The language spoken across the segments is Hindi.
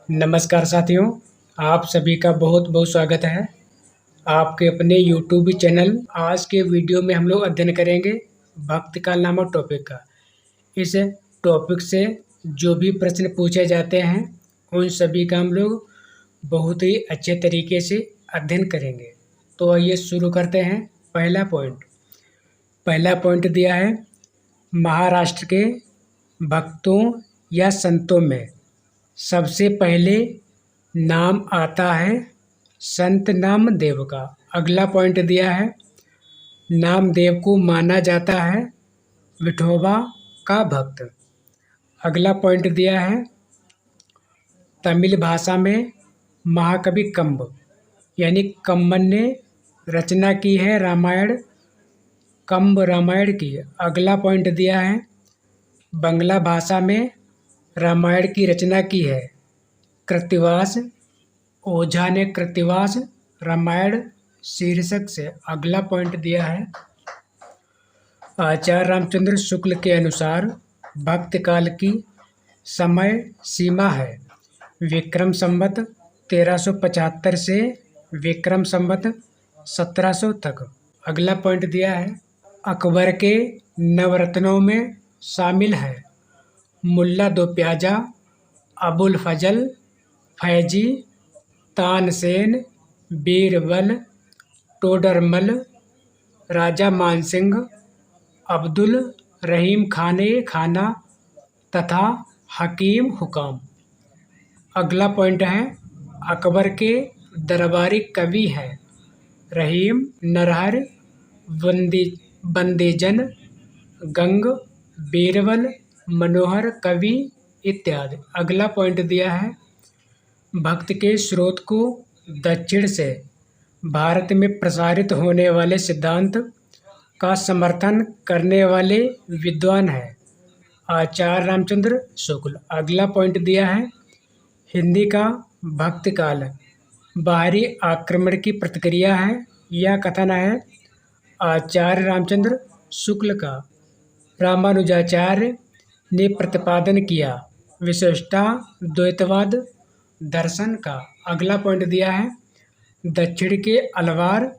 नमस्कार साथियों, आप सभी का बहुत बहुत स्वागत है आपके अपने यूट्यूब चैनल। आज के वीडियो में हम लोग अध्ययन करेंगे भक्ति काल नामक टॉपिक का। इस टॉपिक से जो भी प्रश्न पूछे जाते हैं उन सभी का हम लोग बहुत ही अच्छे तरीके से अध्ययन करेंगे। तो आइए शुरू करते हैं। पहला पॉइंट दिया है, महाराष्ट्र के भक्तों या संतों में सबसे पहले नाम आता है संत नामदेव का। अगला पॉइंट दिया है, नामदेव को माना जाता है विठोबा का भक्त। अगला पॉइंट दिया है, तमिल भाषा में महाकवि कंब यानी कंबन ने रचना की है रामायण, कंब रामायण की। अगला पॉइंट दिया है, बंगला भाषा में रामायण की रचना की है कृत्तिवास, ओझा ने कृत्तिवास रामायण शीर्षक से। अगला पॉइंट दिया है, आचार्य रामचंद्र शुक्ल के अनुसार भक्ति काल की समय सीमा है विक्रम संवत 1375 से विक्रम संवत 1700 तक। अगला पॉइंट दिया है, अकबर के नवरत्नों में शामिल है मुल्ला दो प्याजा, अबुल फजल, फैजी, तानसेन, बीरबल, टोडरमल, राजा मानसिंह, अब्दुल रहीम खाने खाना तथा हकीम हुकाम। अगला पॉइंट है, अकबर के दरबारी कवि हैं रहीम, नरहर, बंदेजन, गंग, बीरबल, मनोहर कवि इत्यादि। अगला पॉइंट दिया है, भक्ति के स्रोत को दक्षिण से भारत में प्रसारित होने वाले सिद्धांत का समर्थन करने वाले विद्वान हैं आचार्य रामचंद्र शुक्ल। अगला पॉइंट दिया है, हिंदी का भक्ति काल बाहरी आक्रमण की प्रतिक्रिया है। यह कथन है आचार्य रामचंद्र शुक्ल का। रामानुजाचार्य ने प्रतिपादन किया विशिष्टा द्वैतवाद दर्शन का। अगला पॉइंट दिया है, दक्षिण के अलवार,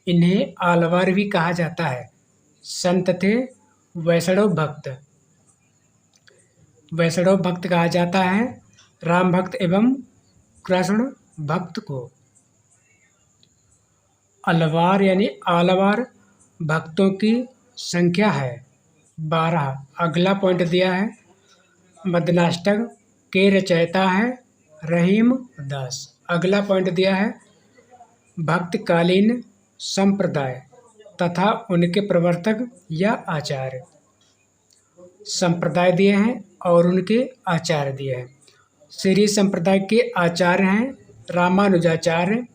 इन्हें आलवार भी कहा जाता है, संत थे वैष्णव भक्त कहा जाता है राम भक्त एवं कृष्ण भक्त को। अलवार यानी आलवार भक्तों की संख्या है 12। अगला पॉइंट दिया है, मदनाष्टक के रचयिता है रहीम दास। अगला पॉइंट दिया है, भक्तकालीन संप्रदाय तथा उनके प्रवर्तक या आचार्य। संप्रदाय दिए हैं और उनके आचार्य दिए हैं। श्री संप्रदाय के आचार्य हैं रामानुजाचार्य,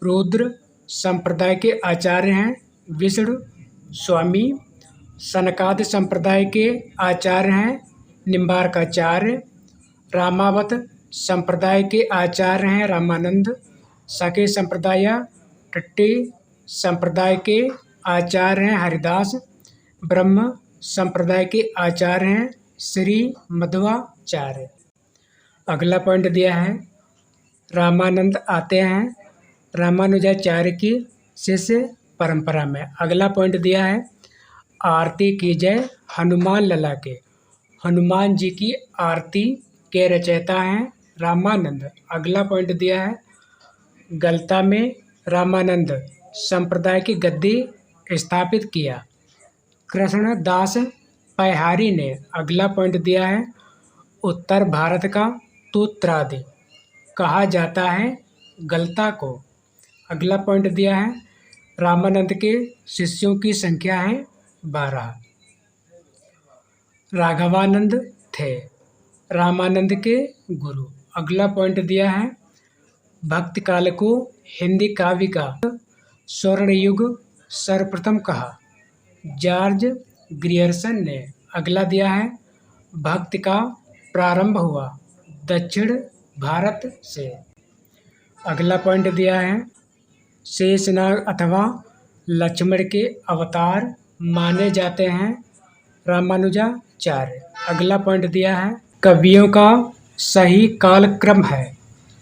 रुद्र संप्रदाय के आचार्य हैं विष्णु स्वामी, सनकादि संप्रदाय के आचार्य हैं निम्बार्काचार्य, रामावत संप्रदाय के आचार्य हैं रामानंद, सके संप्रदाय टट्टी संप्रदाय के आचार्य हैं हरिदास, ब्रह्म संप्रदाय के आचार्य हैं श्री मध्वाचार्य। अगला पॉइंट दिया है, रामानंद आते हैं रामानुजाचार्य की शिष्य परंपरा में। अगला पॉइंट दिया है, आरती की जय हनुमान लला के। हनुमान जी की आरती के रचयिता हैं रामानंद। अगला पॉइंट दिया है, गलता में रामानंद संप्रदाय की गद्दी स्थापित किया कृष्णदास पैहारी ने। अगला पॉइंट दिया है, उत्तर भारत का तूत्रादि कहा जाता है गलता को। अगला पॉइंट दिया है, रामानंद के शिष्यों की संख्या है 12। राघवानंद थे रामानंद के गुरु। अगला पॉइंट दिया है, भक्ति काल को हिंदी काव्य का स्वर्ण युग सर्वप्रथम कहा जॉर्ज ग्रियर्सन ने। अगला दिया है, भक्ति का प्रारंभ हुआ दक्षिण भारत से। अगला पॉइंट दिया है, शेषनाग अथवा लक्ष्मण के अवतार माने जाते हैं रामानुजाचार्य। अगला पॉइंट दिया है, कवियों का सही कालक्रम है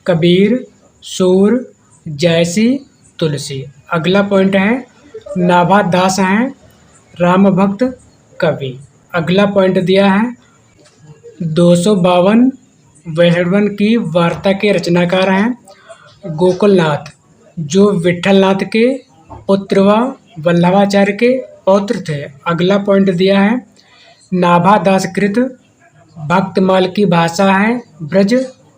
कबीर, सूर, जैसी, तुलसी। अगला पॉइंट है नाभा दास हैं राम भक्त कवि। अगला पॉइंट दिया है 252 वैष्णवन की वार्ता के रचनाकार हैं गोकुलनाथ, जो विठलनाथ के पुत्र व वल्लभाचार्य के पौत्र थे। अगला पॉइंट दिया है नाभा दास कृत भक्तमाल की भाषा है ब्रज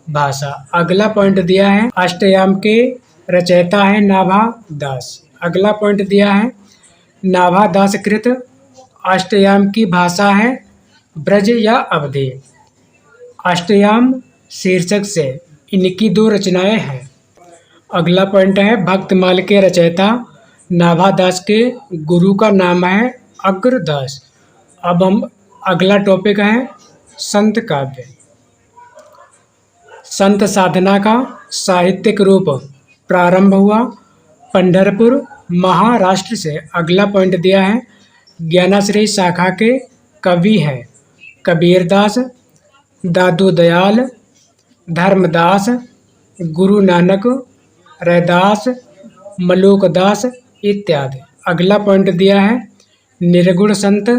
भाषा। अगला पॉइंट दिया है अष्टयाम के रचयिता है नाभा दास। अगला पॉइंट दिया है नाभा दास कृत अष्टयाम की भाषा है ब्रज या अवधि। अष्टयाम शीर्षक से इनकी 2 रचनाएं हैं। अगला पॉइंट है भक्तमाल के रचयिता नाभा दास के गुरु का नाम है अग्रदास। अब हम अगला टॉपिक है संत काव्य। संत साधना का साहित्यिक रूप प्रारंभ हुआ पंढरपुर महाराष्ट्र से। अगला पॉइंट दिया है ज्ञानाश्रय शाखा के कवि हैं कबीरदास, दादू दयाल, धर्मदास, गुरु नानक, रैदास, मलूकदास इत्यादि। अगला पॉइंट दिया है निर्गुण संत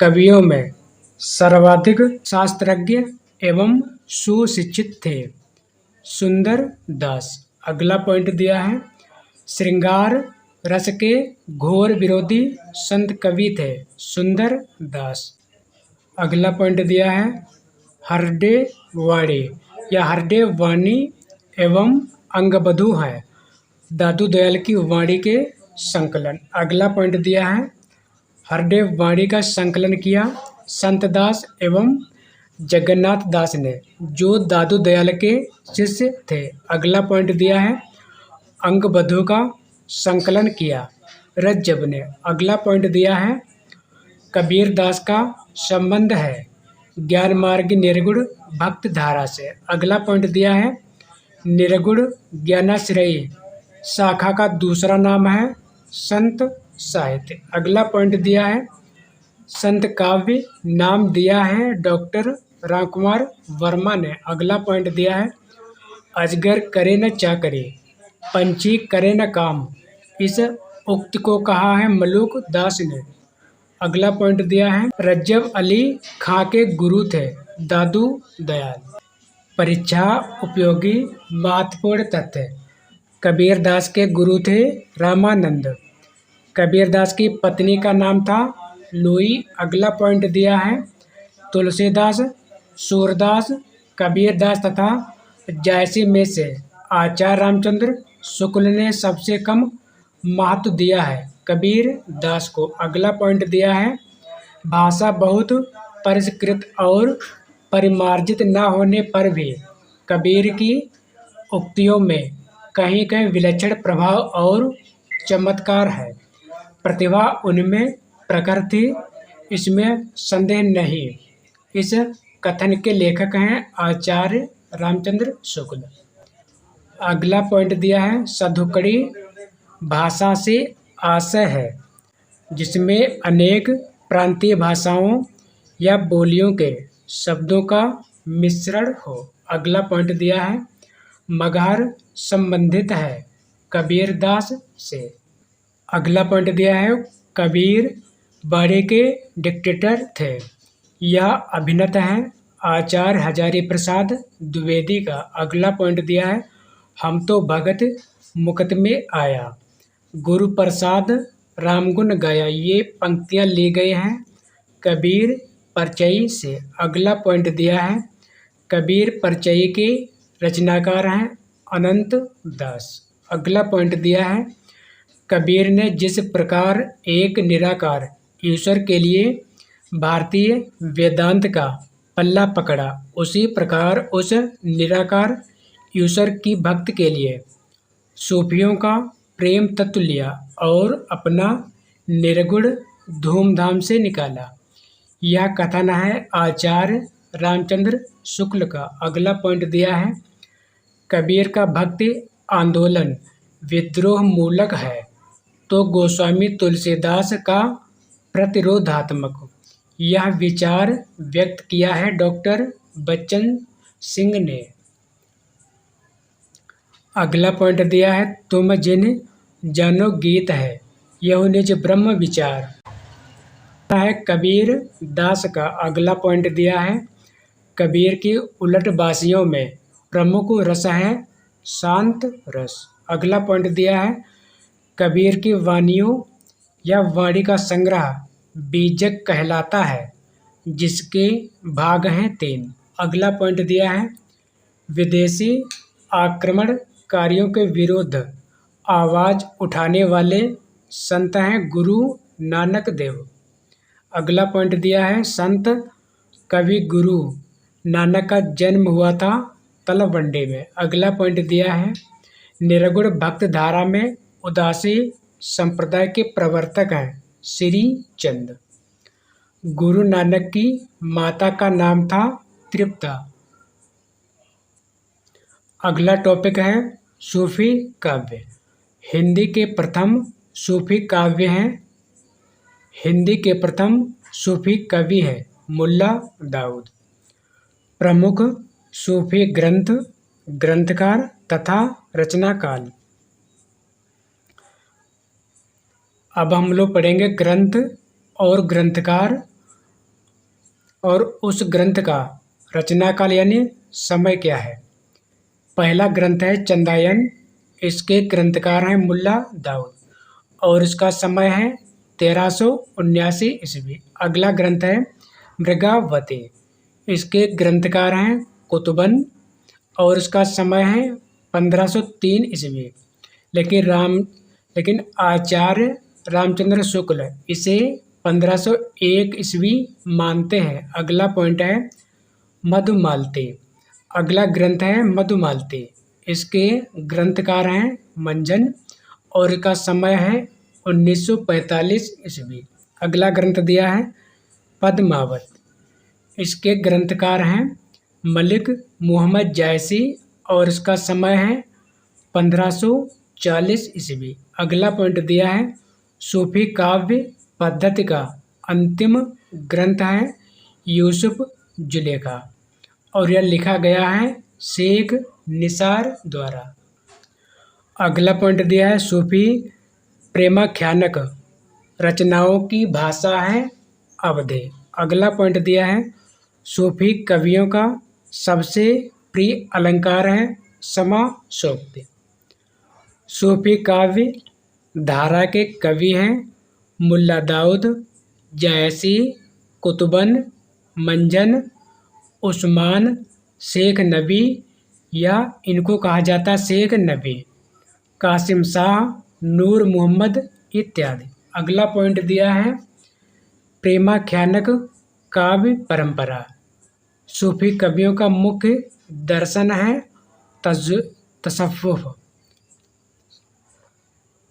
कवियों में सर्वाधिक शास्त्रज्ञ एवं सुशिक्षित थे सुंदर दास। अगला पॉइंट दिया है श्रृंगार रस के घोर विरोधी संत कवि थे सुंदर दास। अगला पॉइंट दिया है हरडे वाणी या हरडे वाणी एवं अंगबधू है दादू दयाल की वाणी के संकलन। अगला पॉइंट दिया है हरडे वाणी का संकलन किया संतदास एवं जगन्नाथ दास ने, जो दादू दयाल के शिष्य थे। अगला पॉइंट दिया है अंगबधू का संकलन किया रज्जब ने। अगला पॉइंट दिया है कबीर दास का संबंध है ज्ञान मार्ग निर्गुण भक्त धारा से। अगला पॉइंट दिया है निर्गुण ज्ञानाश्रयी शाखा का दूसरा नाम है संत साहित्य। अगला पॉइंट दिया है संत काव्य नाम दिया है डॉक्टर रामकुमार वर्मा ने। अगला पॉइंट दिया है अजगर करे न चाकरी पंछी करे न काम, इस उक्ति को कहा है मलूक दास ने। अगला पॉइंट दिया है रज्जब अली खां के गुरु थे दादू दयाल। परीक्षा उपयोगी महत्वपूर्ण तथ्य कबीर दास के गुरु थे रामानंद। कबीर दास की पत्नी का नाम था लुई। अगला पॉइंट दिया है तुलसीदास, सूरदास, कबीर दास तथा जैसी में से आचार्य रामचंद्र शुक्ल ने सबसे कम महत्व दिया है कबीर दास को। अगला पॉइंट दिया है भाषा बहुत परिष्कृत और परिमार्जित न होने पर भी कबीर की उक्तियों में कहीं कहीं विलक्षण प्रभाव और चमत्कार है। प्रतिभा उनमें प्रखर थी, इसमें संदेह नहीं। इस कथन के लेखक हैं आचार्य रामचंद्र शुक्ल। अगला पॉइंट दिया है सधुकड़ी भाषा से आशय है जिसमें अनेक प्रांतीय भाषाओं या बोलियों के शब्दों का मिश्रण हो। अगला पॉइंट दिया है मगहर संबंधित है कबीर दास से। अगला पॉइंट दिया है कबीर बाड़े के डिक्टेटर थे। यह अभिनेता हैं आचार्य हजारी प्रसाद द्विवेदी का। अगला पॉइंट दिया है हम तो भगत मुकत में आया गुरु प्रसाद रामगुण गाया, ये पंक्तियाँ ली गई हैं कबीर परचयी से। अगला पॉइंट दिया है कबीर परचयी के रचनाकार हैं अनंत दास। अगला पॉइंट दिया है कबीर ने जिस प्रकार एक निराकार ईश्वर के लिए भारतीय वेदांत का पल्ला पकड़ा, उसी प्रकार उस निराकार ईश्वर की भक्त के लिए सूफियों का प्रेम तत्व लिया और अपना निर्गुण धूमधाम से निकाला। यह कथन है आचार्य रामचंद्र शुक्ल का। अगला पॉइंट दिया है कबीर का भक्ति आंदोलन विद्रोह मूलक है तो गोस्वामी तुलसीदास का प्रतिरोधात्मक। यह विचार व्यक्त किया है डॉक्टर बच्चन सिंह ने। अगला पॉइंट दिया है, तुम जिन जानो गीत है, यह निज ब्रह्म विचार है। कबीर दास का अगला पॉइंट दिया है, कबीर की उलटबाजियों में प्रमुख रस है शांत रस। अगला पॉइंट दिया है, कबीर की वाणियों या वाणी का संग्रह बीजक कहलाता है, जिसके भाग हैं 3। अगला पॉइंट दिया है, विदेशी आक्रमणकारियों के विरुद्ध आवाज उठाने वाले संत हैं गुरु नानक देव। अगला पॉइंट दिया है, संत कवि गुरु नानक का जन्म हुआ था तलवंडी में। अगला पॉइंट दिया है, निर्गुण भक्त धारा में उदासी संप्रदाय के प्रवर्तक हैं श्री चंद। गुरु नानक की माता का नाम था तृप्ता। अगला टॉपिक है सूफी काव्य। हिंदी के प्रथम सूफी काव्य हैं, हिंदी के प्रथम सूफी कवि है मुल्ला दाऊद। प्रमुख सूफी ग्रंथ, ग्रंथकार तथा रचनाकाल। अब हम लोग पढ़ेंगे ग्रंथ और ग्रंथकार और उस ग्रंथ का रचनाकाल यानी समय क्या है। पहला ग्रंथ है चंदायन, इसके ग्रंथकार हैं मुल्ला दाऊद और इसका समय है 1379 ईस्वी। अगला ग्रंथ है मृगावती, इसके ग्रंथकार हैं कुतुबन और इसका समय है 1503 ईस्वी। लेकिन आचार्य रामचंद्र शुक्ल इसे 1501 ईस्वी मानते हैं। अगला पॉइंट है मधुमालती। अगला ग्रंथ है मधुमालती, इसके ग्रंथकार हैं मंजन और इसका समय है 1945 ईस्वी। अगला ग्रंथ दिया है पद्मावत, इसके ग्रंथकार हैं मलिक मोहम्मद जायसी और इसका समय है 1540 ईस्वी। अगला पॉइंट दिया है सूफी काव्य पद्धति का अंतिम ग्रंथ है यूसुफ जुलेखा और यह लिखा गया है शेख निसार द्वारा। अगला पॉइंट दिया है सूफी प्रेमाख्यानक रचनाओं की भाषा है अवधि। अगला पॉइंट दिया है सूफी कवियों का सबसे प्रिय अलंकार है समासोक्ति। सूफी काव्य धारा के कवि हैं मुल्ला दाऊद, जायसी, कुतुबन, मंजन, उस्मान, शेख नबी या इनको कहा जाता है शेख नबी, कासिम शाह, नूर मोहम्मद इत्यादि। अगला पॉइंट दिया है प्रेमाख्यानक काव्य परंपरा। सूफी कवियों का मुख्य दर्शन है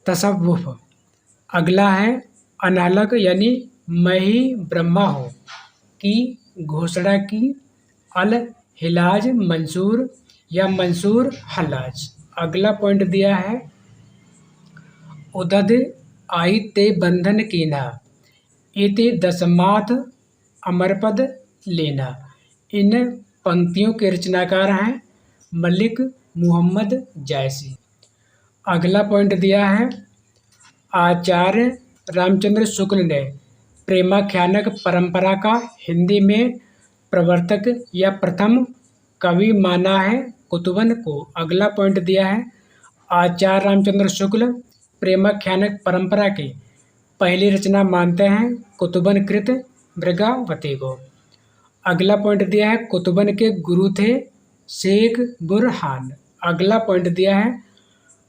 तसव्वुफ। अगला है अनहलक यानी मैं ही ब्रह्मा हूँ की घोषणा की अल हिलाज मंसूर या मंसूर हल्लाज। अगला पॉइंट दिया है उदद आई ते बंधन कीना इति दसमात अमरपद लेना। इन पंक्तियों के रचनाकार हैं मलिक मोहम्मद जायसी। अगला पॉइंट दिया है आचार्य रामचंद्र शुक्ल ने प्रेमाख्यानक परंपरा का हिंदी में प्रवर्तक या प्रथम कवि माना है कुतुबन को। अगला पॉइंट दिया है आचार्य रामचंद्र शुक्ल प्रेमाख्यानक परंपरा की पहली रचना मानते हैं कुतुबन कृत मृगावती को। अगला पॉइंट दिया है कुतुबन के गुरु थे शेख बुरहान। अगला पॉइंट दिया है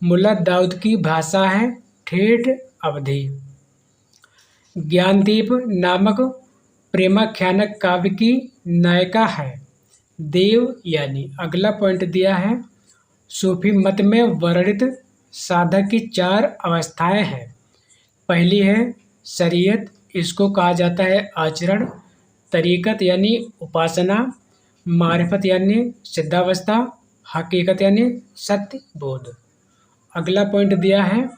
मुल्ला दाऊद की भाषा है ठेठ अवधि। ज्ञानदीप नामक प्रेमाख्यानक काव्य की नायिका है देवयानी। अगला पॉइंट दिया है सूफी मत में वर्णित साधक की 4 अवस्थाएं हैं। पहली है शरीयत, इसको कहा जाता है आचरण, तरीकत यानी उपासना, मारिफत यानी सिद्धावस्था, हकीकत यानी सत्य बोध। अगला पॉइंट दिया है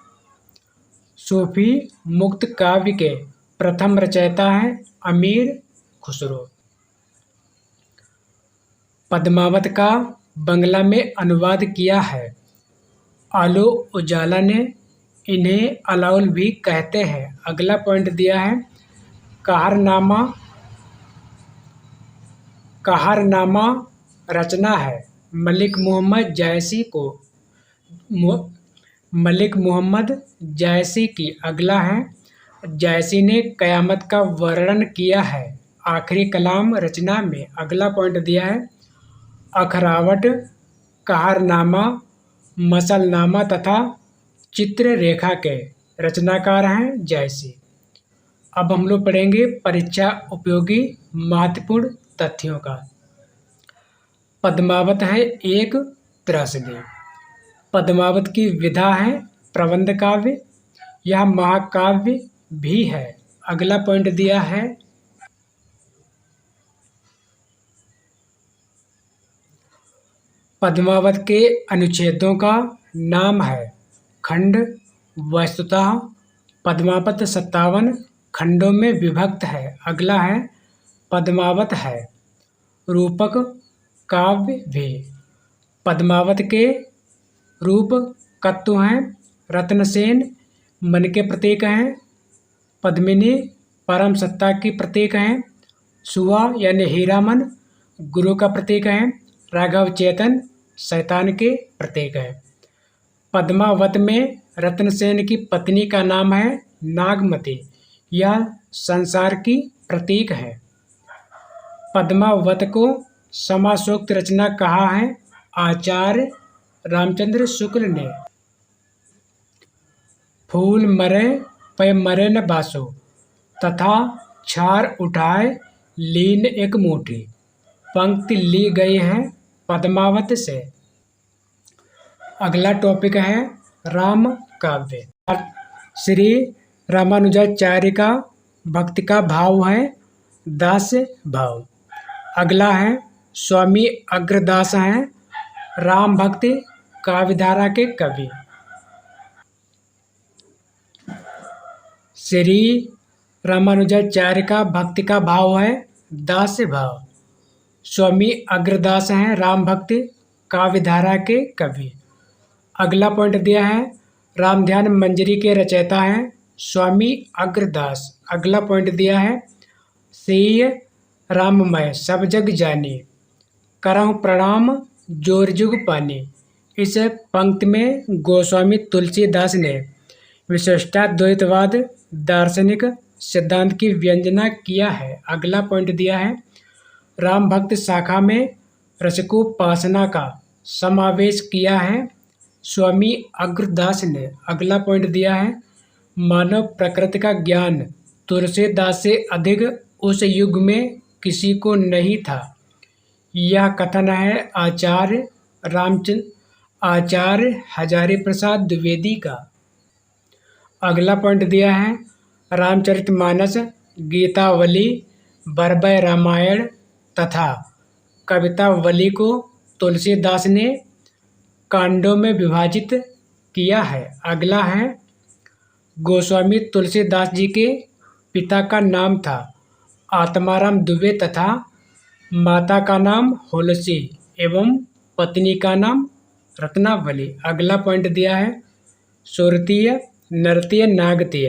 सूफी मुक्त काव्य के प्रथम रचयिता है अमीर खुसरो। पद्मावत का बंगला में अनुवाद किया है आलो उजाला ने इन्हें अलाउल भी कहते हैं। अगला पॉइंट दिया है कहारनामा। कहारनामा रचना है मलिक मोहम्मद जायसी को मलिक मोहम्मद जायसी की। अगला है जायसी ने क़यामत का वर्णन किया है आखिरी कलाम रचना में। अगला पॉइंट दिया है अखरावट, कहारनामा, मसलनामा तथा चित्ररेखा के रचनाकार हैं जायसी। अब हम लोग पढ़ेंगे परीक्षा उपयोगी महत्वपूर्ण तथ्यों का। पद्मावत है एक त्रासदी। पद्मावत की विधा है प्रबंध काव्य, यह महाकाव्य भी है। अगला पॉइंट दिया है पद्मावत के अनुच्छेदों का नाम है खंड। वस्तुतः पद्मावत 57 खंडों में विभक्त है। अगला है पद्मावत है रूपक काव्य भी। पद्मावत के रूप कत्तु हैं रत्नसेन मन के प्रतीक हैं, पद्मिनी परम सत्ता की प्रतीक हैं, सुआ यानी हीरामन गुरु का प्रतीक है, राघव चेतन शैतान के प्रतीक है। पद्मावत में रत्नसेन की पत्नी का नाम है नागमती, यह संसार की प्रतीक है। पद्मावत को समासोक्त रचना कहा है आचार्य रामचंद्र शुक्ल ने। फूल मरे पे मरे न बासो तथा छार उठाए लीन एक मुट्ठी, पंक्ति ली गई है पद्मावत से। अगला टॉपिक है राम काव्य। श्री रामानुजाचार्य का भक्ति का भाव है दास्य भाव। अगला है स्वामी अग्रदास हैं राम भक्ति काव्यधारा के कवि। श्री रामानुजाचार्य का भक्ति का भाव है दास्य भाव। स्वामी अग्रदास हैं राम भक्ति काव्यधारा के कवि। अगला पॉइंट दिया है राम ध्यान मंजरी के रचयिता हैं स्वामी अग्रदास। अगला पॉइंट दिया है सीय राममय सब जग जाने, करहु प्रणाम जोर जुग पाने। इस पंक्ति में गोस्वामी तुलसीदास ने विशिष्टाद्वैतवाद दार्शनिक सिद्धांत की व्यंजना किया है। अगला पॉइंट दिया है राम भक्त शाखा में रसिकोपासना का समावेश किया है स्वामी अग्रदास ने। अगला पॉइंट दिया है मानव प्रकृति का ज्ञान तुलसीदास से अधिक उस युग में किसी को नहीं था, यह कथन है आचार्य हजारी प्रसाद द्विवेदी का। अगला पॉइंट दिया है रामचरितमानस, गीतावली, बरबय रामायण तथा कवितावली को तुलसीदास ने कांडों में विभाजित किया है। अगला है गोस्वामी तुलसीदास जी के पिता का नाम था आत्माराम दुबे तथा माता का नाम होलसी एवं पत्नी का नाम रत्नावली। अगला पॉइंट दिया है सुरतीय नरतीय नागतीय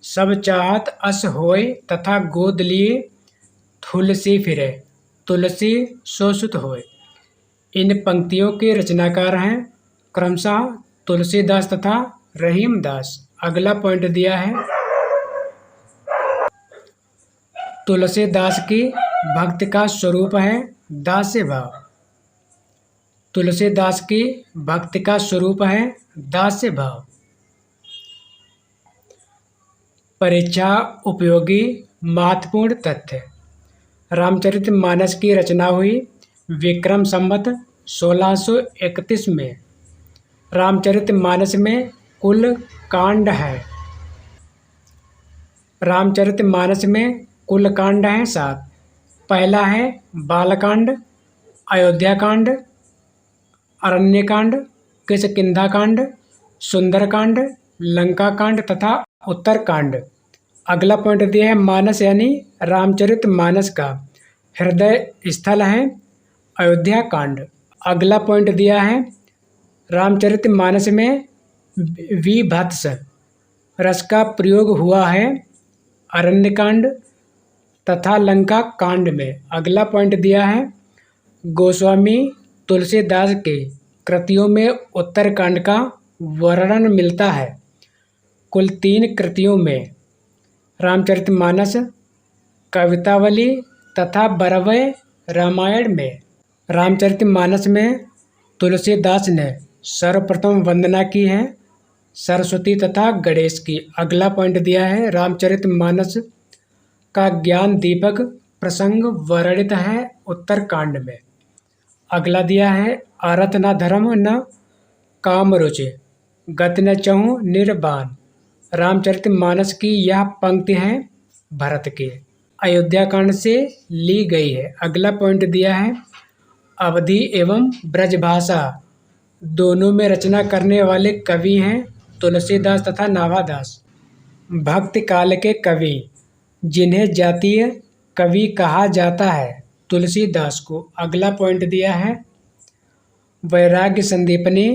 सब चाहत अस होए तथा गोद लिए तुलसी फिरे तुलसी शोषित होए। इन पंक्तियों के रचनाकार हैं क्रमशः तुलसीदास तथा रहीमदास। अगला पॉइंट दिया है तुलसीदास की भक्ति का स्वरूप है दास्य भाव। तुलसीदास की भक्ति का स्वरूप है दास्य भाव। परीक्षा उपयोगी महत्वपूर्ण तथ्य। रामचरितमानस की रचना हुई विक्रम संवत 1631 में। रामचरितमानस में कुल कांड है। रामचरितमानस में कुल कांड हैं 7। पहला है बालकांड, अयोध्याकांड, अरण्यकांड, किष्किंधाकांड, सुंदरकांड, लंकाकांड तथा उत्तरकांड। अगला पॉइंट दिया है मानस यानी रामचरितमानस का हृदय स्थल है अयोध्याकांड। अगला पॉइंट दिया है रामचरितमानस में विभत्स रस का प्रयोग हुआ है अरण्यकांड तथा लंका कांड में। अगला पॉइंट दिया है गोस्वामी तुलसीदास के कृतियों में उत्तरकांड का वर्णन मिलता है। कुल 3 कृतियों में रामचरितमानस, कवितावली तथा बरवय रामायण में। रामचरितमानस में तुलसीदास ने सर्वप्रथम वंदना की है सरस्वती तथा गणेश की। अगला पॉइंट दिया है रामचरितमानस का ज्ञान दीपक प्रसंग वर्णित है उत्तरकांड में। अगला दिया है आरत न धर्म न काम रुचि गति न चहु निर्बाण। रामचरितमानस की यह पंक्ति है भरत के अयोध्या कांड से ली गई है। अगला पॉइंट दिया है अवधी एवं ब्रजभाषा दोनों में रचना करने वाले कवि हैं तुलसीदास तथा नाभादास। भक्ति काल के कवि जिन्हें जातीय कवि कहा जाता है तुलसीदास को। अगला पॉइंट दिया है वैराग्य संदीपनी,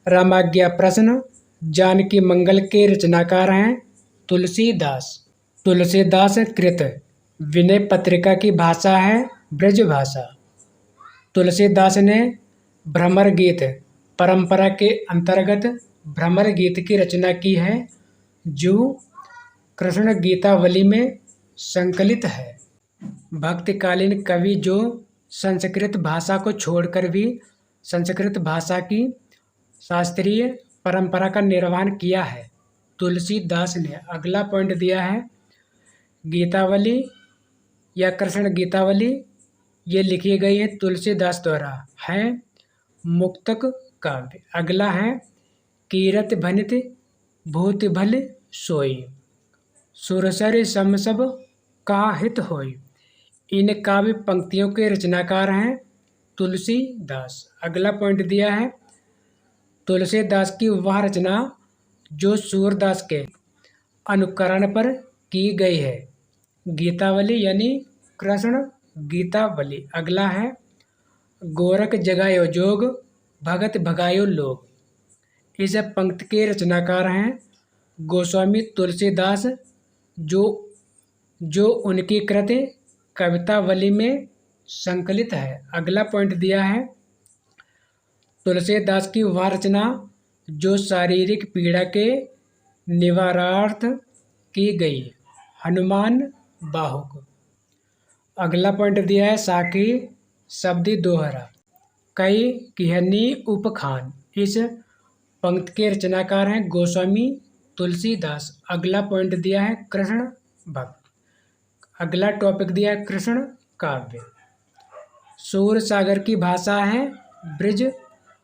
रामाज्ञा प्रश्न, जानकी मंगल के रचनाकार हैं तुलसीदास। तुलसीदास कृत विनय पत्रिका की भाषा है ब्रज भाषा। तुलसीदास ने भ्रमर गीत परंपरा के अंतर्गत भ्रमर गीत की रचना की है जो कृष्ण गीतावली में संकलित है। भक्तिकालीन कवि जो संस्कृत भाषा को छोड़कर भी संस्कृत भाषा की शास्त्रीय परंपरा का निर्वहन किया है तुलसीदास ने। अगला पॉइंट दिया है गीतावली या कृष्ण गीतावली ये लिखी गई है तुलसीदास द्वारा, है मुक्तक काव्य। अगला है कीरत भनित भूत भल सोई, सुरसर सम सब का हित होई। इन काव्य पंक्तियों के रचनाकार हैं तुलसीदास। अगला पॉइंट दिया है तुलसीदास की वह रचना जो सूरदास के अनुकरण पर की गई है गीतावली यानी कृष्ण गीतावली। अगला है गोरख जगायो जोग भगत भगायो लोग। इस पंक्ति के रचनाकार हैं गोस्वामी तुलसीदास जो उनकी कृति कवितावली में संकलित है। अगला पॉइंट दिया है तुलसीदास की वह रचना जो शारीरिक पीड़ा के निवारणार्थ की गई हनुमान बाहुक। अगला पॉइंट दिया है साखी शब्दी दोहरा कई किहनी उपखान। इस पंक्ति के रचनाकार हैं गोस्वामी तुलसीदास। अगला पॉइंट दिया है कृष्ण भक्त। अगला टॉपिक दिया है कृष्ण काव्य। सूर सागर की भाषा है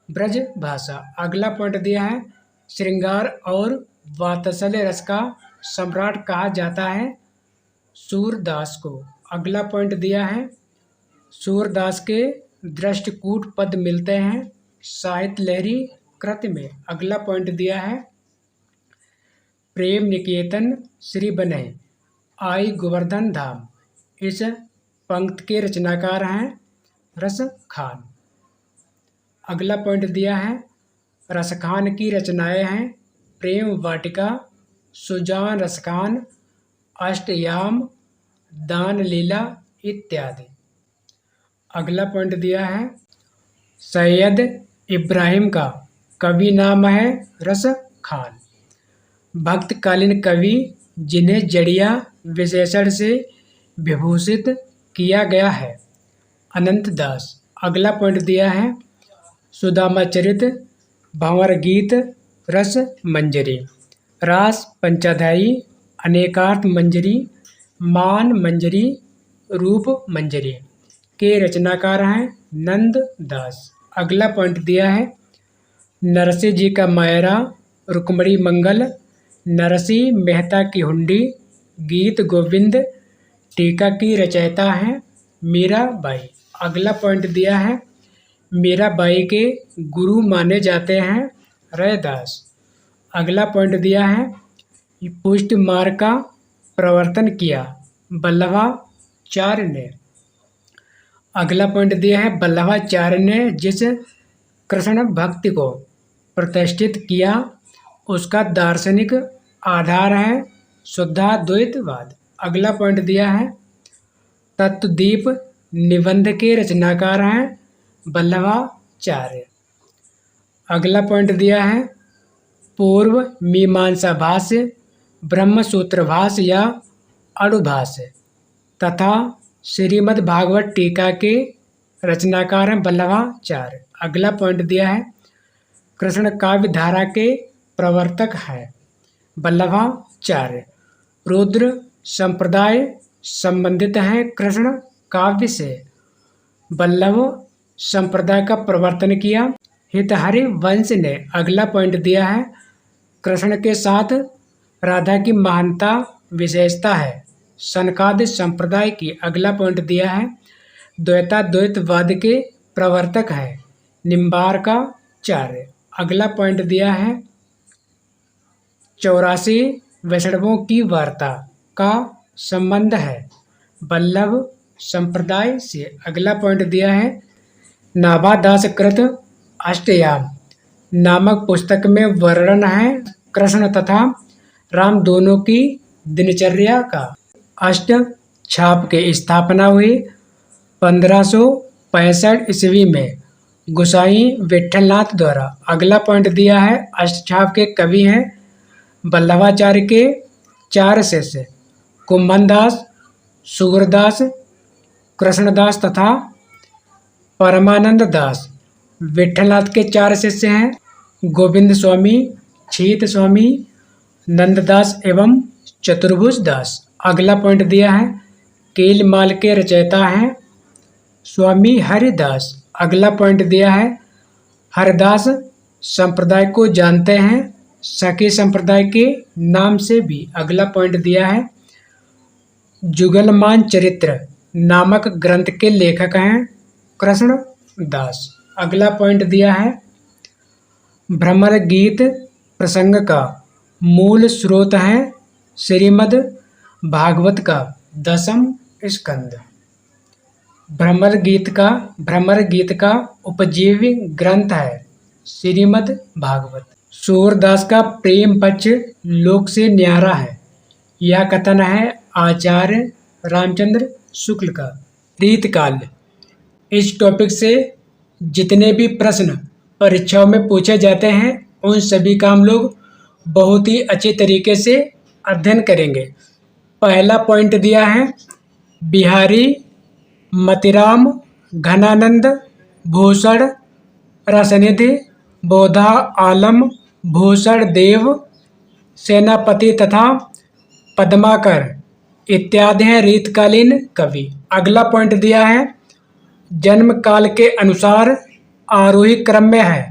ब्रज भाषा। अगला पॉइंट दिया है श्रृंगार और वात्सल्य रस का सम्राट कहा जाता है सूरदास को। अगला पॉइंट दिया है सूरदास के दृष्टकूट पद मिलते हैं साहित्य लहरी कृति में। अगला पॉइंट दिया है प्रेम निकेतन श्री बने आई गोवर्धन धाम। इस पंक्ति के रचनाकार हैं रस खान। अगला पॉइंट दिया है रसखान की रचनाएं हैं प्रेम वाटिका, सुजान रसखान, अष्टयाम, दान लीला इत्यादि। अगला पॉइंट दिया है सैयद इब्राहिम का कवि नाम है रस खान। भक्तकालीन कवि जिन्हें जड़िया विशेषण से विभूषित किया गया है अनंत दास। अगला पॉइंट दिया है सुदामा चरित, भंवर गीत, रस मंजरी, रास पंचाध्यायी, अनेकार्थ मंजरी, मान मंजरी, रूप मंजरी के रचनाकार हैं नंद दास। अगला पॉइंट दिया है नरसिंह जी का मायरा, रुक्मणी मंगल, नरसिंह मेहता की हुंडी, गीत गोविंद, टीका की रचयिता हैं मीराबाई। अगला पॉइंट दिया है मीराबाई के गुरु माने जाते हैं रैदास। अगला पॉइंट दिया है पुष्ट मार्ग का प्रवर्तन किया वल्लभाचार्य ने। अगला पॉइंट दिया है वल्लभाचार्य ने जिस कृष्ण भक्ति को प्रतिष्ठित किया, उसका दार्शनिक आधार है शुद्धाद्वैतवाद। अगला पॉइंट दिया है तत्वदीप निबंध के रचनाकार हैं वल्लभाचार्य। अगला पॉइंट दिया है पूर्व मीमांसा भाष्य, ब्रह्मसूत्र भाष्य या अणुभाष्य तथा श्रीमद् भागवत टीका के रचनाकार हैं वल्लभाचार्य। अगला पॉइंट दिया है कृष्ण काव्य धारा के प्रवर्तक है वल्लभाचार्य। रुद्र संप्रदाय संबंधित है कृष्ण काव्य से। वल्लभ संप्रदाय का प्रवर्तन किया हितहरि वंश ने। अगला पॉइंट दिया है कृष्ण के साथ राधा की महानता विशेषता है सनकादि संप्रदाय की। अगला पॉइंट दिया है द्वैताद्वैतवाद के प्रवर्तक है निम्बार्काचार्य। अगला पॉइंट दिया है 84 वैष्णवों की वार्ता का संबंध है वल्लभ संप्रदाय से। अगला पॉइंट दिया है नाभादास कृत अष्टयाम नामक पुस्तक में वर्णन है कृष्ण तथा राम दोनों की दिनचर्या का। अष्ट छाप की स्थापना हुई 1565 ईस्वी में गोसाई विठलनाथ द्वारा। अगला पॉइंट दिया है अष्टछाप के कवि हैं वल्लभाचार्य के 4 शिष्य कुम्भनदास, सुगरदास, कृष्णदास तथा परमानंद दास। विठलनाथ के 4 शिष्य हैं गोविंद स्वामी, छीत स्वामी, नंददास एवं चतुर्भुज दास। अगला पॉइंट दिया है केलमाल के रचयिता हैं स्वामी हरिदास। अगला पॉइंट दिया है हरिदास संप्रदाय को जानते हैं सखी संप्रदाय के नाम से भी। अगला पॉइंट दिया है जुगलमान चरित्र नामक ग्रंथ के लेखक हैं कृष्ण दास। अगला पॉइंट दिया है भ्रमर गीत प्रसंग का मूल स्रोत है श्रीमद् भागवत का 10वां स्कंद। भ्रमर गीत का उपजीवी ग्रंथ है श्रीमद् भागवत। सूरदास का प्रेम पक्ष लोक से न्यारा है, यह कथन है आचार्य रामचंद्र शुक्ल का। रीतकाल, इस टॉपिक से जितने भी प्रश्न परीक्षाओं में पूछे जाते हैं उन सभी का हम लोग बहुत ही अच्छे तरीके से अध्ययन करेंगे। पहला पॉइंट दिया है बिहारी, मतिराम, घनानंद, भूषण, रसनिधि, बोधा, आलम, भूषण देव, सेनापति तथा पद्माकर इत्यादि हैं रीतकालीन कवि। अगला पॉइंट दिया है जन्म काल के अनुसार आरोही क्रम में है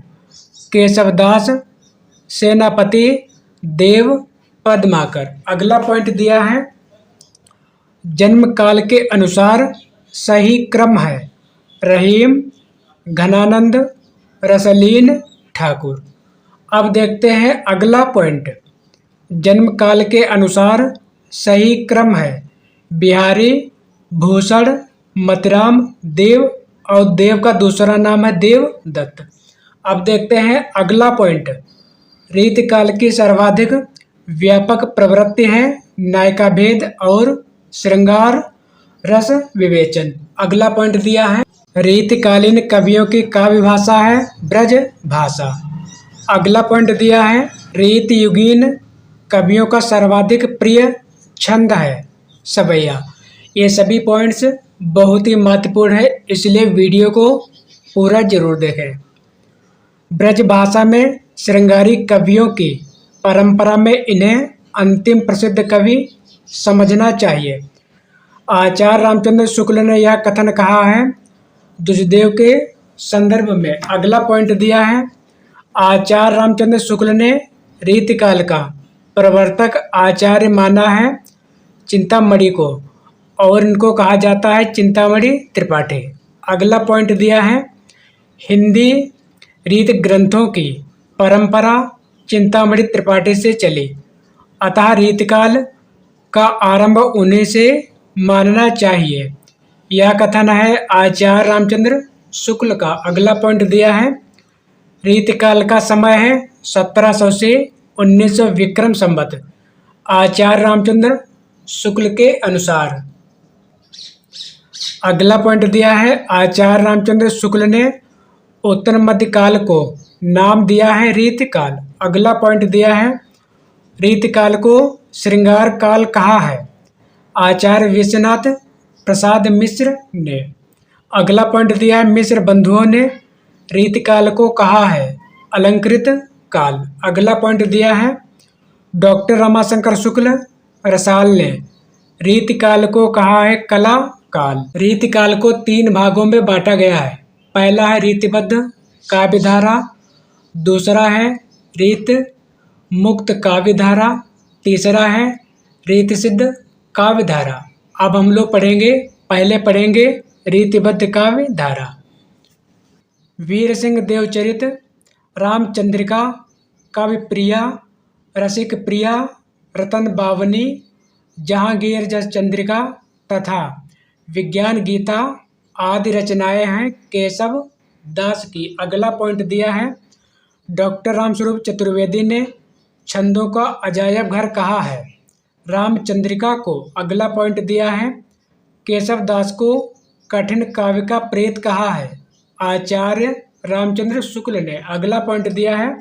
केशवदास, सेनापति, देव, पद्माकर। अगला पॉइंट दिया है जन्म काल के अनुसार सही क्रम है रहीम, घनानंद, रसलीन, ठाकुर। अब देखते हैं अगला पॉइंट जन्म काल के अनुसार सही क्रम है बिहारी, भूषण, मतिराम, देव और देव का दूसरा नाम है देवदत्त। अब देखते हैं अगला पॉइंट रीतकाल की सर्वाधिक व्यापक प्रवृत्ति है नायिका भेद और श्रृंगार रस विवेचन। अगला पॉइंट दिया है रीतकालीन कवियों की काव्य भाषा है ब्रज भाषा। अगला पॉइंट दिया है रीतयुगीन कवियों का सर्वाधिक प्रिय छंद है सवैया। ये सभी पॉइंट्स बहुत ही महत्वपूर्ण है, इसलिए वीडियो को पूरा जरूर देखें। ब्रज भाषा में श्रृंगारी कवियों की परंपरा में इन्हें अंतिम प्रसिद्ध कवि समझना चाहिए। आचार्य रामचंद्र शुक्ल ने यह कथन कहा है दुष्देव के संदर्भ में। अगला पॉइंट दिया है आचार्य रामचंद्र शुक्ल ने रीतिकाल का प्रवर्तक आचार्य माना है चिंतामणि को और इनको कहा जाता है चिंतामणि त्रिपाठी। अगला पॉइंट दिया है हिंदी रीत ग्रंथों की परंपरा चिंतामणि त्रिपाठी से चली, अतः रीतकाल का आरंभ उन्हीं से मानना चाहिए। यह कथन है आचार्य रामचंद्र शुक्ल का। अगला पॉइंट दिया है रीतिकाल का समय है 1700 से 1900 विक्रम संवत। आचार्य रामचंद्र शुक्ल के अनुसार। अगला पॉइंट दिया है, आचार्य रामचंद्र शुक्ल ने उत्तर मध्यकाल को नाम दिया है रीतिकाल। अगला पॉइंट दिया है, रीतिकाल को श्रृंगार काल कहा है आचार्य विश्वनाथ प्रसाद मिश्र ने। अगला पॉइंट दिया है, मिश्र बंधुओं ने रीतिकाल को कहा है अलंकृत काल। अगला पॉइंट दिया है, डॉक्टर रमाशंकर शुक्ल रसाल ने रीतिकाल को कहा है कला काल। रीतिकाल को 3 भागों में बांटा गया है। पहला है रीतिबद्ध काव्यधारा, दूसरा है रीत मुक्त काव्यधारा, तीसरा है रीति सिद्ध काव्यधारा। अब हम लोग पहले पढ़ेंगे रीतिबद्ध काव्यधारा। वीर सिंह देवचरित, रामचंद्रिका, काव्य प्रिया, रसिक प्रिया, रतन बावनी, जहांगीर जस चंद्रिका तथा विज्ञान गीता आदि रचनाएं हैं केशव दास की। अगला पॉइंट दिया है, डॉक्टर रामस्वरूप चतुर्वेदी ने छंदों का अजायब घर कहा है रामचंद्रिका को। अगला पॉइंट दिया है, केशव दास को कठिन काव्य का प्रेत कहा है आचार्य रामचंद्र शुक्ल ने। अगला पॉइंट दिया है,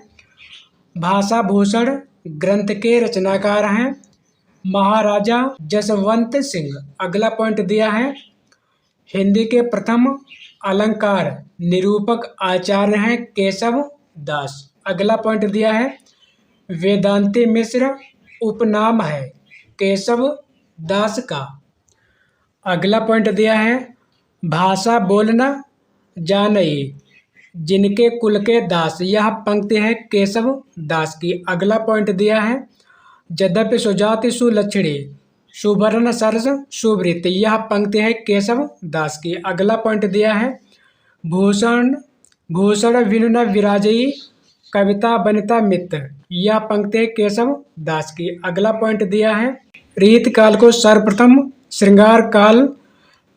भाषा भूषण ग्रंथ के रचनाकार हैं महाराजा जसवंत सिंह। अगला पॉइंट दिया है, हिंदी के प्रथम अलंकार निरूपक आचार्य हैं केशव दास। अगला पॉइंट दिया है, वेदांती मिश्र उपनाम है केशव दास का। अगला पॉइंट दिया है, भाषा बोलना जानई जिनके कुल के दास, यह पंक्ति है केशव दास की। अगला पॉइंट दिया है, यद्यपि सुजाति सुलक्षणी सुवर्ण सरस सुवृत्ति, यह पंक्ति है केशव दास की। अगला पॉइंट दिया है, भूषण भूषण विनु न विराजई कविता बनिता मित्र, यह पंक्ति है केशव दास की। अगला पॉइंट दिया है, रीतिकाल को सर्वप्रथम श्रृंगार काल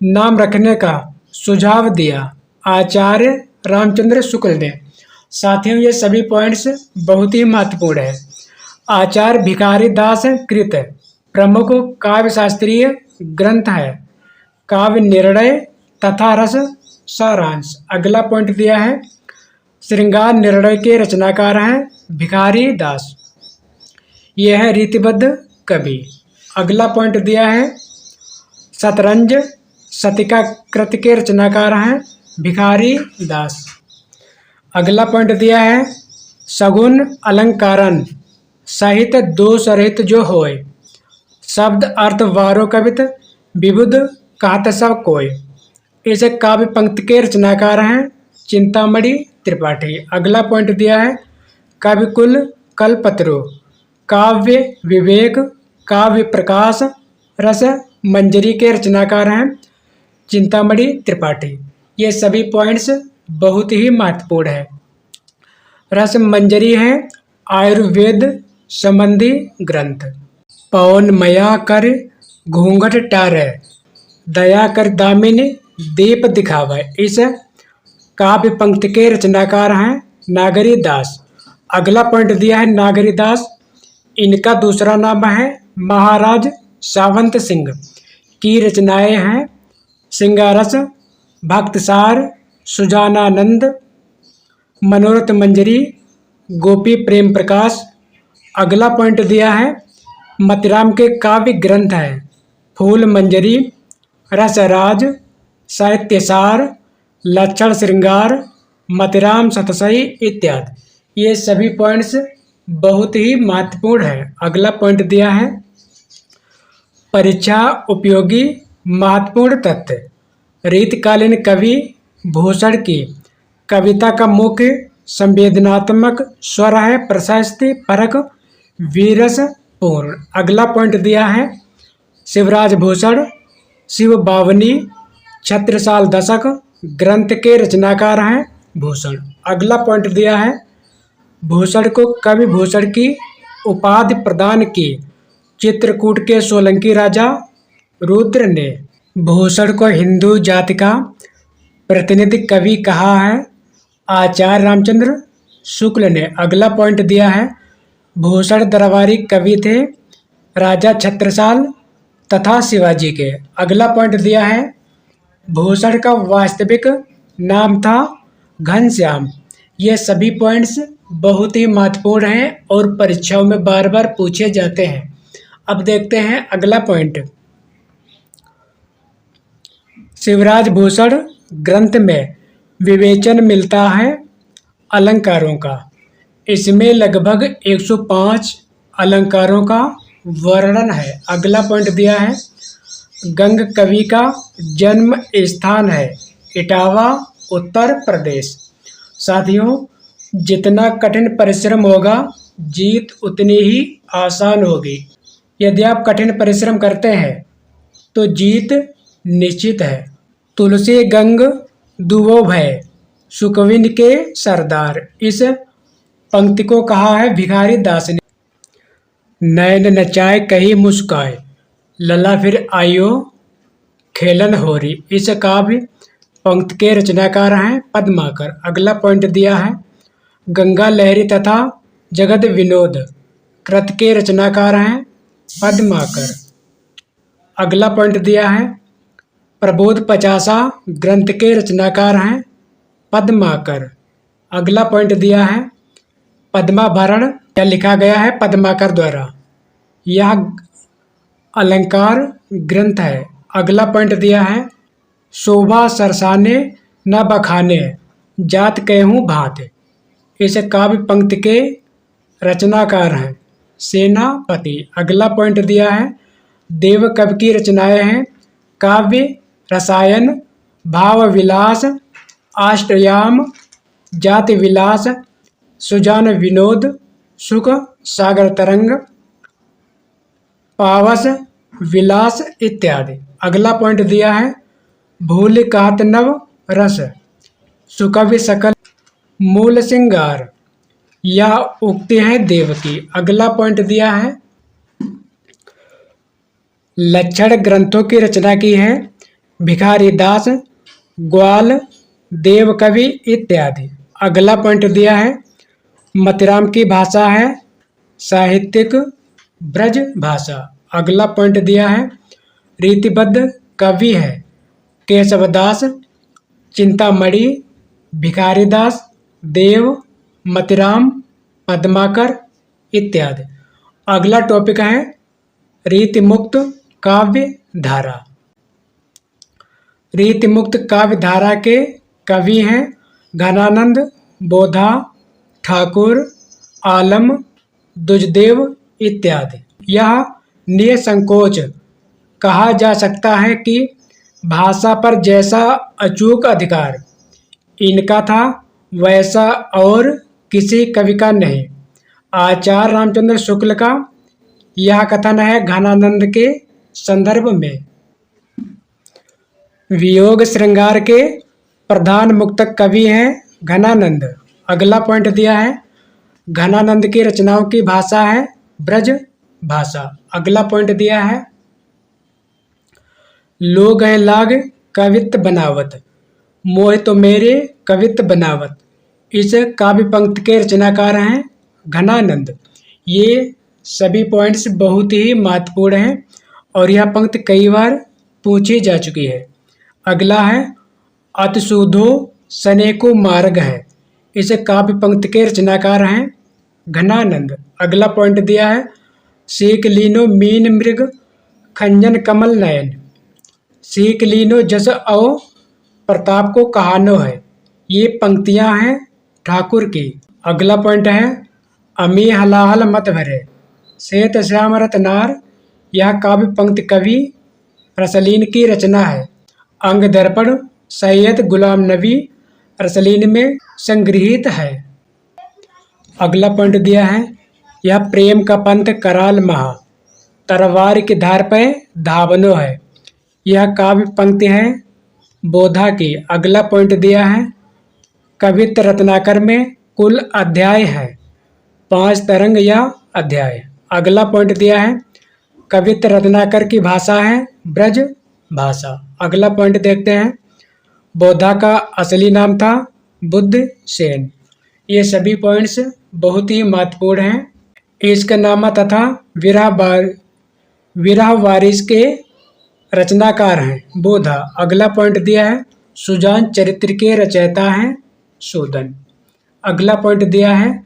नाम रखने का सुझाव दिया आचार्य रामचंद्र शुक्ल ने। साथियों, ये सभी पॉइंट्स बहुत ही महत्वपूर्ण है। आचार्य भिखारी दास कृत प्रमुख काव्य शास्त्रीय ग्रंथ है काव्य निर्णय तथा रस सारांश। अगला पॉइंट दिया है, श्रृंगार निर्णय के रचनाकार हैं भिखारी दास, ये है रीतिबद्ध कवि। अगला पॉइंट दिया है, शतरंज शतिका कृत के रचनाकार हैं भिखारी दास। अगला पॉइंट दिया है, सगुन अलंकारन सहित दोष रहित जो होय, शब्द अर्थ वारो कवित विबुध कहत सब कोय, इस काव्य पंक्ति के रचनाकार हैं चिंतामणि त्रिपाठी। अगला पॉइंट दिया है, कवि कुल कल्पतरु काव्य विवेक काव्य प्रकाश रस मंजरी के रचनाकार हैं चिंतामणि त्रिपाठी। ये सभी पॉइंट्स बहुत ही महत्वपूर्ण है। रस मंजरी है आयुर्वेद संबंधी ग्रंथ। पवन मया कर घूंघट टारे दया कर दामिनी दीप दिखावे, इस काव्य पंक्ति के रचनाकार हैं नागरी दास। अगला पॉइंट दिया है, नागरी दास इनका दूसरा नाम है महाराज सावंत सिंह की रचनाएं हैं सिंगारस भक्तसार सुजानानंद मनोरथ मंजरी गोपी प्रेम प्रकाश। अगला पॉइंट दिया है, मतिराम के काव्य ग्रंथ हैं फूल मंजरी रसराज साहित्यसार लक्षण श्रृंगार मतिराम सतसई इत्यादि। ये सभी पॉइंट्स बहुत ही महत्वपूर्ण है। अगला पॉइंट दिया है, परीक्षा उपयोगी महत्वपूर्ण तथ्य, रीतकालीन कवि भूषण की कविता का मुख्य संवेदनात्मक स्वर है प्रशस्ति परक वीरस पूर्ण। अगला पॉइंट दिया है, शिवराज भूषण शिव बावनी छत्रसाल दशक ग्रंथ के रचनाकार हैं भूषण। अगला पॉइंट दिया है, भूषण को कवि भूषण की उपाधि प्रदान की चित्रकूट के सोलंकी राजा रुद्र ने। भूषण को हिंदू जाति का प्रतिनिधि कवि कहा है आचार्य रामचंद्र शुक्ल ने। अगला पॉइंट दिया है भूषण दरबारी कवि थे राजा छत्रसाल तथा शिवाजी के। अगला पॉइंट दिया है भूषण का वास्तविक नाम था घनश्याम। ये सभी पॉइंट्स बहुत ही महत्वपूर्ण हैं और परीक्षाओं में बार बार पूछे जाते हैं। अब देखते हैं अगला पॉइंट। शिवराज भूषण ग्रंथ में विवेचन मिलता है अलंकारों का। इसमें लगभग 105 अलंकारों का वर्णन है। अगला पॉइंट दिया है गंग कवि का जन्म स्थान है इटावा उत्तर प्रदेश। साथियों, जितना कठिन परिश्रम होगा जीत उतनी ही आसान होगी। यदि आप कठिन परिश्रम करते हैं तो जीत निश्चित है। तुलसी गंग दुवो भय सुकविन के सरदार, इस पंक्ति को कहा है भिखारी दास ने। नैन नचाए कही मुस्काए लला फिर आयो खेलन होरी, इस काव्य पंक्ति के रचनाकार हैं पद्माकर। अगला पॉइंट दिया है गंगा लहरी तथा जगत विनोद कृत के रचनाकार हैं पद्माकर। अगला पॉइंट दिया है प्रबोध पचासा ग्रंथ के रचनाकार हैं पद्माकर। अगला पॉइंट दिया है पद्माभरण क्या लिखा गया है पद्माकर द्वारा। यह अलंकार ग्रंथ है। अगला पॉइंट दिया है शोभा सरसाने न बखाने जात कहूँ भात, इस काव्य पंक्ति के रचनाकार हैं सेनापति। अगला पॉइंट दिया है देव कवि की रचनाएं हैं काव्य रसायन भाव विलास अष्टयाम जाति विलास सुजान विनोद सुख सागर तरंग पावस विलास इत्यादि। अगला पॉइंट दिया है भूल कहत नव रस सुकवि सकल मूल सिंगार, यह उक्ति है देव की। अगला पॉइंट दिया है लक्षण ग्रंथों की रचना की है भिखारी दास ग्वाल देव कवि इत्यादि। अगला पॉइंट दिया है मतिराम की भाषा है साहित्यिक ब्रज भाषा। अगला पॉइंट दिया है रीतिबद्ध कवि है केशवदास चिंतामणि भिखारीदास देव मतिराम पद्माकर इत्यादि। अगला टॉपिक है रीति मुक्त काव्य धारा। रीति मुक्त काव्य धारा के कवि हैं घनानंद बोधा ठाकुर आलम दुजदेव इत्यादि। यह निसंकोच कहा जा सकता है कि भाषा पर जैसा अचूक अधिकार इनका था वैसा और किसी कवि का नहीं। आचार्य रामचंद्र शुक्ल का यह कथन है घनानंद के संदर्भ में। वियोग श्रृंगार के प्रधान मुक्तक कवि हैं घनानंद। अगला पॉइंट दिया है घनानंद की रचनाओं की भाषा है ब्रज भाषा। अगला पॉइंट दिया है लोग हैं लाग कवित्त बनावत मोह तो मेरे कवित्त बनावत, इस काव्य पंक्ति के रचनाकार हैं घनानंद। ये सभी पॉइंट्स बहुत ही महत्वपूर्ण हैं और यह पंक्ति कई बार पूछी जा चुकी है। अगला है अतिशुद्धो सनेको मार्ग है, इस काव्य पंक्ति के रचनाकार हैं घनानंद। अगला पॉइंट दिया है सीख लीनो मीन मृग खंजन कमल नयन, सीख लीनो जस औ प्रताप को कहानो है, ये पंक्तियां हैं ठाकुर की। अगला पॉइंट है अमी हलाहल मत भरे श्वेत श्याम रतनार, यह काव्य पंक्ति कवि रसलीन की रचना है। अंग दर्पण सैयद गुलाम नबी रसलीन में संग्रहित है। अगला पॉइंट दिया है यह प्रेम का पंथ कराल महा तरवार की धार पे धावनो है, यह काव्य पंक्ति है बोधा की। अगला पॉइंट दिया है कवित्त रत्नाकर में कुल अध्याय है 5 तरंग या अध्याय। अगला पॉइंट दिया है कवित्त रत्नाकर की भाषा है ब्रज भाषा। अगला पॉइंट देखते हैं बोधा का असली नाम था बुद्ध सेन, ये सभी पॉइंट्स बहुत ही महत्वपूर्ण हैं। इश्कनामा तथा विरह वारिस के रचनाकार हैं बोधा। अगला पॉइंट दिया है सुजान चरित्र के रचयिता हैं सूदन। अगला पॉइंट दिया है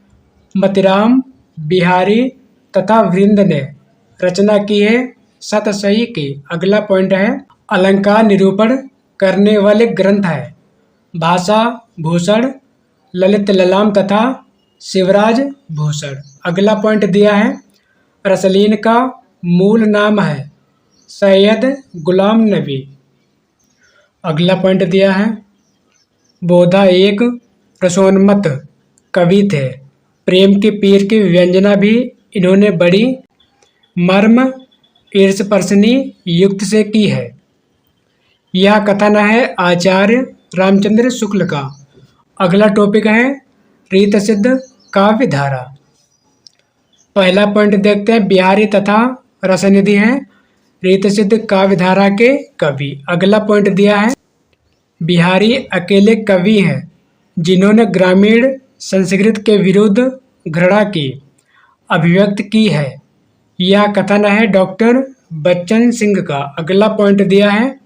मतिराम बिहारी तथा वृंद ने रचना की है सतसई की। अगला पॉइंट है अलंकार निरूपण करने वाले ग्रंथ है भाषा भूषण, ललित ललाम तथा शिवराज भूषण। अगला पॉइंट दिया है रसलीन का मूल नाम है सैयद गुलाम नबी। अगला पॉइंट दिया है बोधा एक रसोन्मत्त कवि थे। प्रेम के पीर की व्यंजना भी इन्होंने बड़ी मर्म ईर्षपर्शनी युक्त से की है। यह कथन है आचार्य रामचंद्र शुक्ल का। अगला टॉपिक है रीत सिद्ध काव्य धारा। पहला पॉइंट देखते हैं बिहारी तथा रसनिधि हैं रीत सिद्ध काव्य धारा के कवि। अगला पॉइंट दिया है बिहारी अकेले कवि हैं जिन्होंने ग्रामीण संस्कृत के विरुद्ध घृणा की अभिव्यक्त की है। यह कथन है डॉक्टर बच्चन सिंह का। अगला पॉइंट दिया है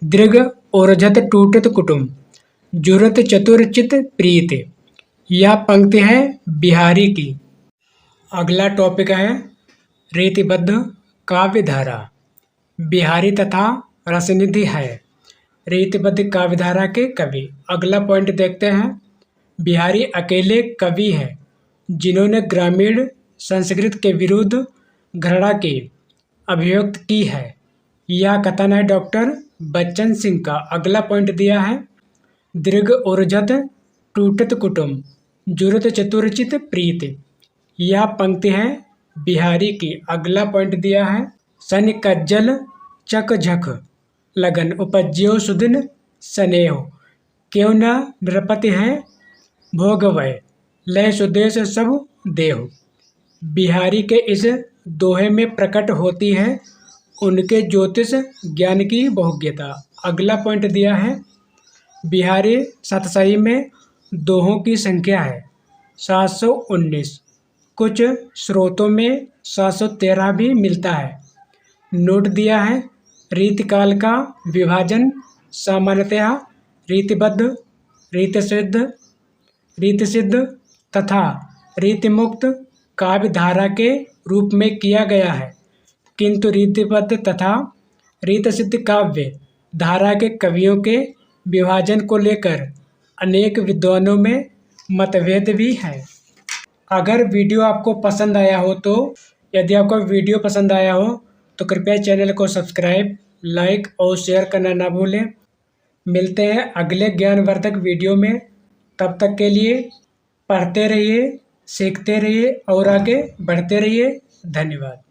दृढ़ ओरझत टूटत कुटुम जुरत चतुरचित प्रीत। यह पंक्ति है बिहारी की। अगला टॉपिक है रीतिबद्ध काव्य धारा। बिहारी तथा रसनिधि है रीतिबद्ध काव्य धारा के कवि। अगला पॉइंट देखते हैं बिहारी अकेले कवि हैं जिन्होंने ग्रामीण संस्कृत के विरुद्ध घृणा की अभिव्यक्त की है। यह कथन है डॉक्टर बच्चन सिंह का। अगला पॉइंट दिया है दीर्घ उर्जत टूटत कुटुम जुरत चतुरचित प्रीत। यह पंक्ति है बिहारी की। अगला पॉइंट दिया है सन कज्जल चक झक लगन उपज्यो सुदिन स्नेह क्यों न नृपति है भोगवय लय सुदेश सब देह। बिहारी के इस दोहे में प्रकट होती है उनके ज्योतिष ज्ञान की बहुज्ञता। अगला पॉइंट दिया है बिहारी सतसई में दोहों की संख्या है 719। कुछ स्रोतों में 713 भी मिलता है। नोट दिया है रीतिकाल का विभाजन सामान्यतया रीतिबद्ध रीतिसिद्ध तथा रीतिमुक्त काव्य धारा के रूप में किया गया है, किंतु रीतिबद्ध तथा रीतसिद्ध काव्य धारा के कवियों के विभाजन को लेकर अनेक विद्वानों में मतभेद भी है। अगर वीडियो आपको पसंद आया हो तो कृपया चैनल को सब्सक्राइब, लाइक और शेयर करना ना भूलें। मिलते हैं अगले ज्ञानवर्धक वीडियो में। तब तक के लिए पढ़ते रहिए, सीखते रहिए और आगे बढ़ते रहिए। धन्यवाद।